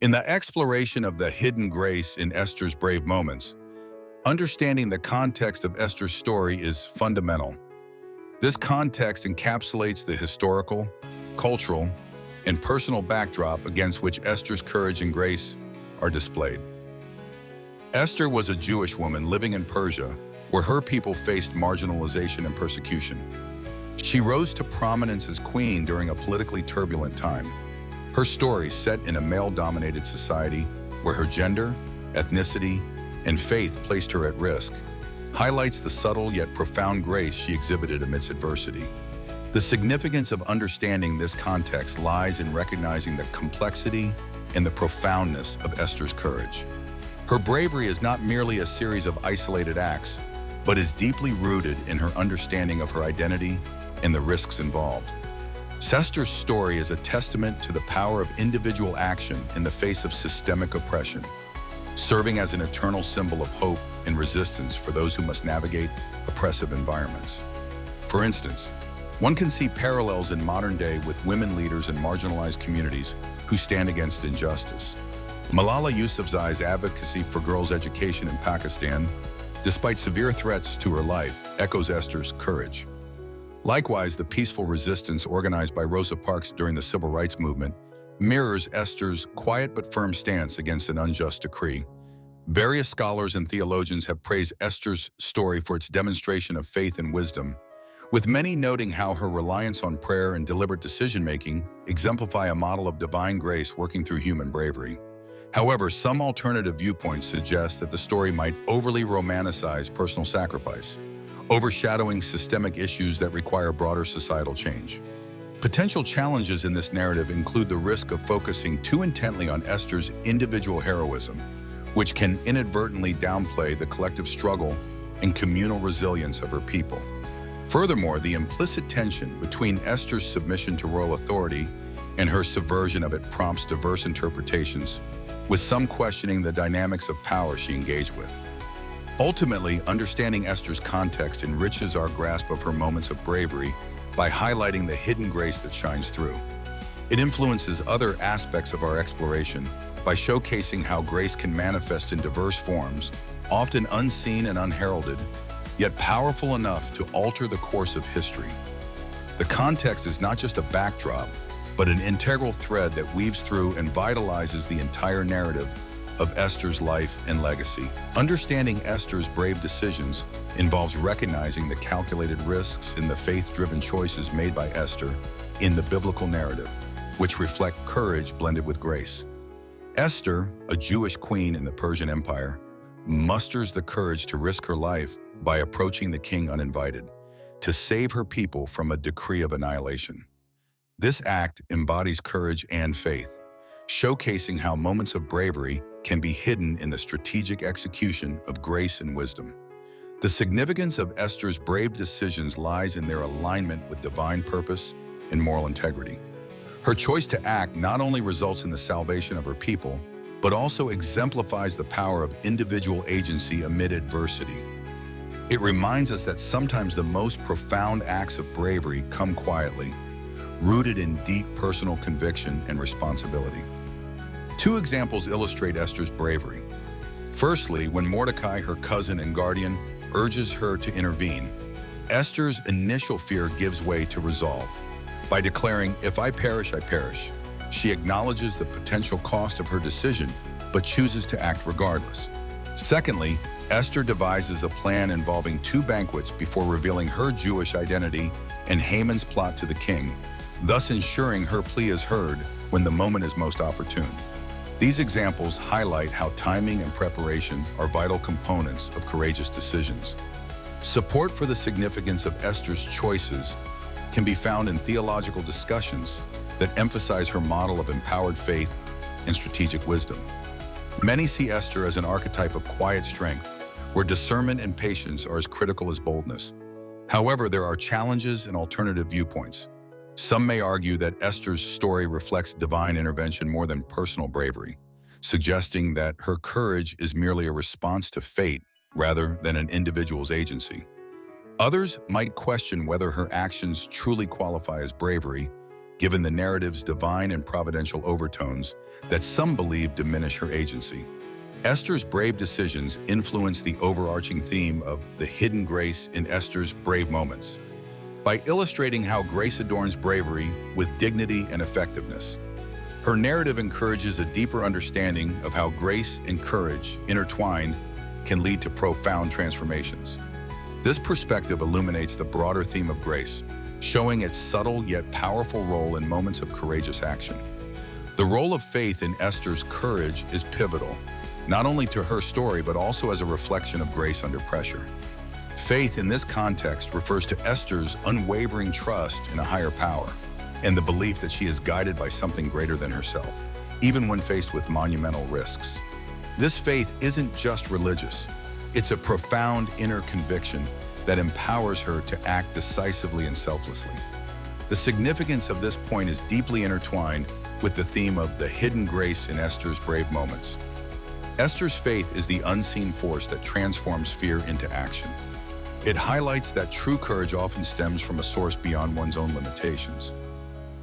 In the exploration of the hidden grace in Esther's brave moments, understanding the context of Esther's story is fundamental. This context encapsulates the historical, cultural, and personal backdrop against which Esther's courage and grace are displayed. Esther was a Jewish woman living in Persia, where her people faced marginalization and persecution. She rose to prominence as queen during a politically turbulent time. Her story, set in a male-dominated society where her gender, ethnicity, and faith placed her at risk, highlights the subtle yet profound grace she exhibited amidst adversity. The significance of understanding this context lies in recognizing the complexity and the profoundness of Esther's courage. Her bravery is not merely a series of isolated acts, but is deeply rooted in her understanding of her identity and the risks involved. Esther's story is a testament to the power of individual action in the face of systemic oppression, serving as an eternal symbol of hope and resistance for those who must navigate oppressive environments. For instance, one can see parallels in modern day with women leaders in marginalized communities who stand against injustice. Malala Yousafzai's advocacy for girls' education in Pakistan, despite severe threats to her life, echoes Esther's courage. Likewise, the peaceful resistance organized by Rosa during the Civil Rights Movement mirrors Esther's quiet but firm stance against an unjust decree. Various scholars and theologians have praised Esther's story for its demonstration of faith and wisdom, with many noting how her reliance on prayer and deliberate decision-making exemplify a model of divine grace working through human bravery. However, some alternative viewpoints suggest that the story might overly romanticize personal sacrifice, overshadowing systemic issues that require broader societal change. Potential challenges in this narrative include the risk of focusing too intently on Esther's individual heroism, which can inadvertently downplay the collective struggle and communal resilience of her people. Furthermore, the implicit tension between Esther's submission to royal authority and her subversion of it prompts diverse interpretations, with some questioning the dynamics of power she engaged with. Ultimately, understanding Esther's context enriches our grasp of her moments of bravery by highlighting the hidden grace that shines through. It influences other aspects of our exploration by showcasing how grace can manifest in diverse forms, often unseen and unheralded, yet powerful enough to alter the course of history. The context is not just a backdrop, but an integral thread that weaves through and vitalizes the entire narrative of Esther's life and legacy. Understanding Esther's brave decisions involves recognizing the calculated risks in the faith-driven choices made by Esther in the biblical narrative, which reflect courage blended with grace. Esther, a Jewish queen in the Persian Empire, musters the courage to risk her life by approaching the king uninvited, to save her people from a decree of annihilation. This act embodies courage and faith, showcasing how moments of bravery can be hidden in the strategic execution of grace and wisdom. The significance of Esther's brave decisions lies in their alignment with divine purpose and moral integrity. Her choice to act not only results in the salvation of her people, but also exemplifies the power of individual agency amid adversity. It reminds us that sometimes the most profound acts of bravery come quietly, rooted in deep personal conviction and responsibility. Two examples illustrate Esther's bravery. Firstly, when Mordecai, her cousin and guardian, urges her to intervene, Esther's initial fear gives way to resolve. By declaring, "If I perish, I perish," she acknowledges the potential cost of her decision, but chooses to act regardless. Secondly, Esther devises a plan involving two banquets before revealing her Jewish identity and Haman's plot to the king, thus ensuring her plea is heard when the moment is most opportune. These examples highlight how timing and preparation are vital components of courageous decisions. Support for the significance of Esther's choices can be found in theological discussions that emphasize her model of empowered faith and strategic wisdom. Many see Esther as an archetype of quiet strength, where discernment and patience are as critical as boldness. However, there are challenges and alternative viewpoints. Some may argue that Esther's story reflects divine intervention more than personal bravery, suggesting that her courage is merely a response to fate rather than an individual's agency. Others might question whether her actions truly qualify as bravery, given the narrative's divine and providential overtones that some believe diminish her agency. Esther's brave decisions influence the overarching theme of the hidden grace in Esther's brave moments, by illustrating how grace adorns bravery with dignity and effectiveness. Her narrative encourages a deeper understanding of how grace and courage, intertwined, can lead to profound transformations. This perspective illuminates the broader theme of grace, showing its subtle yet powerful role in moments of courageous action. The role of faith in Esther's courage is pivotal, not only to her story but also as a reflection of grace under pressure. Faith in this context refers to Esther's unwavering trust in a higher power and the belief that she is guided by something greater than herself, even when faced with monumental risks. This faith isn't just religious. It's a profound inner conviction that empowers her to act decisively and selflessly. The significance of this point is deeply intertwined with the theme of the hidden grace in Esther's brave moments. Esther's faith is the unseen force that transforms fear into action. It highlights that true courage often stems from a source beyond one's own limitations.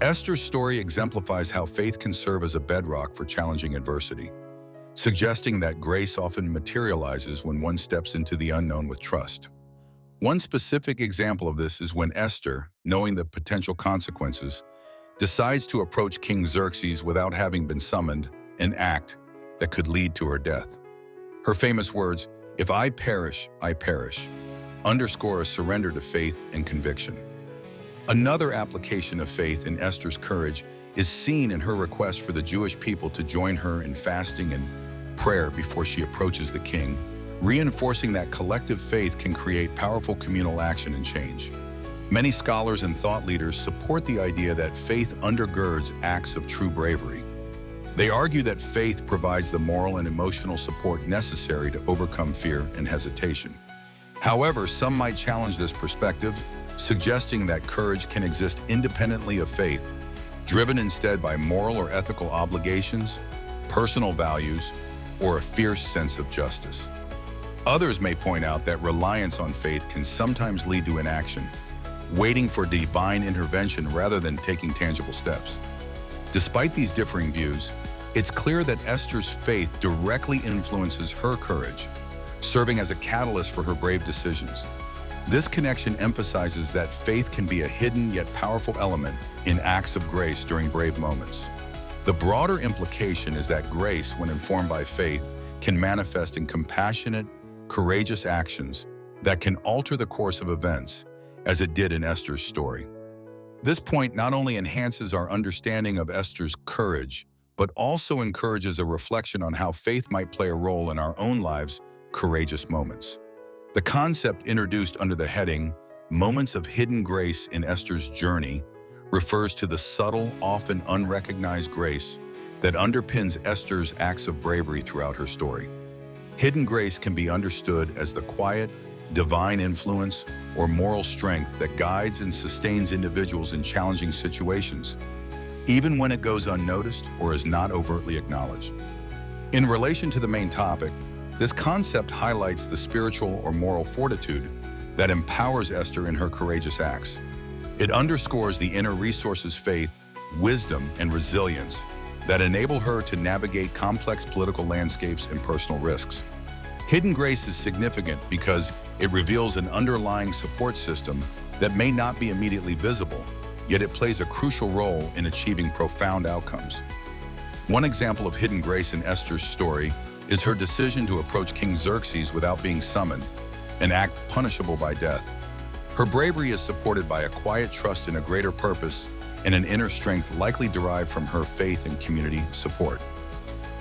Esther's story exemplifies how faith can serve as a bedrock for challenging adversity, suggesting that grace often materializes when one steps into the unknown with trust. One specific example of this is when Esther, knowing the potential consequences, decides to approach King Xerxes without having been summoned, an act that could lead to her death. Her famous words, "If I perish, underscore a surrender to faith and conviction. Another application of faith in Esther's courage is seen in her request for the Jewish people to join her in fasting and prayer before she approaches the king, reinforcing that collective faith can create powerful communal action and change. Many scholars and thought leaders support the idea that faith undergirds acts of true bravery. They argue that faith provides the moral and emotional support necessary to overcome fear and hesitation. However, some might challenge this perspective, suggesting that courage can exist independently of faith, driven instead by moral or ethical obligations, personal values, or a fierce sense of justice. Others may point out that reliance on faith can sometimes lead to inaction, waiting for divine intervention rather than taking tangible steps. Despite these differing views, it's clear that Esther's faith directly influences her courage, serving as a catalyst for her brave decisions. This connection emphasizes that faith can be a hidden yet powerful element in acts of grace during brave moments. The broader implication is that grace, when informed by faith, can manifest in compassionate, courageous actions that can alter the course of events, as it did in Esther's story. This point not only enhances our understanding of Esther's courage, but also encourages a reflection on how faith might play a role in our own lives' courageous moments. The concept introduced under the heading, Moments of Hidden Grace in Esther's Journey, refers to the subtle, often unrecognized grace that underpins Esther's acts of bravery throughout her story. Hidden grace can be understood as the quiet, divine influence or moral strength that guides and sustains individuals in challenging situations, even when it goes unnoticed or is not overtly acknowledged. In relation to the main topic, this concept highlights the spiritual or moral fortitude that empowers Esther in her courageous acts. It underscores the inner resources, faith, wisdom, and resilience that enable her to navigate complex political landscapes and personal risks. Hidden grace is significant because it reveals an underlying support system that may not be immediately visible, yet it plays a crucial role in achieving profound outcomes. One example of hidden grace in Esther's story is her decision to approach King Xerxes without being summoned, an act punishable by death. Her bravery is supported by a quiet trust in a greater purpose and an inner strength likely derived from her faith and community support.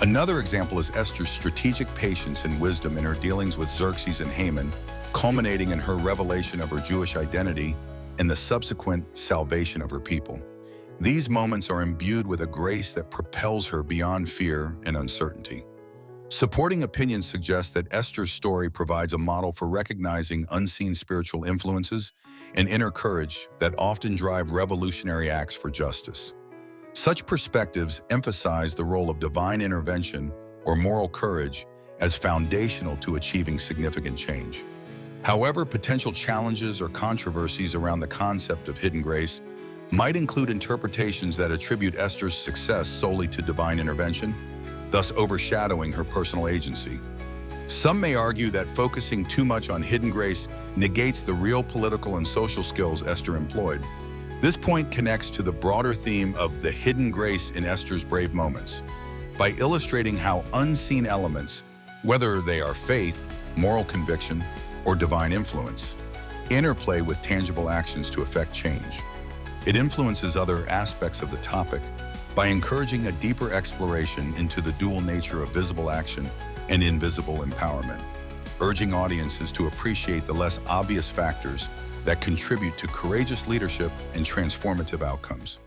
Another example is Esther's strategic patience and wisdom in her dealings with Xerxes and Haman, culminating in her revelation of her Jewish identity and the subsequent salvation of her people. These moments are imbued with a grace that propels her beyond fear and uncertainty. Supporting opinions suggest that Esther's story provides a model for recognizing unseen spiritual influences and inner courage that often drive revolutionary acts for justice. Such perspectives emphasize the role of divine intervention or moral courage as foundational to achieving significant change. However, potential challenges or controversies around the concept of hidden grace might include interpretations that attribute Esther's success solely to divine intervention, thus overshadowing her personal agency. Some may argue that focusing too much on hidden grace negates the real political and social skills Esther employed. This point connects to the broader theme of the hidden grace in Esther's brave moments, by illustrating how unseen elements, whether they are faith, moral conviction, or divine influence, interplay with tangible actions to effect change. It influences other aspects of the topic by encouraging a deeper exploration into the dual nature of visible action and invisible empowerment, urging audiences to appreciate the less obvious factors that contribute to courageous leadership and transformative outcomes.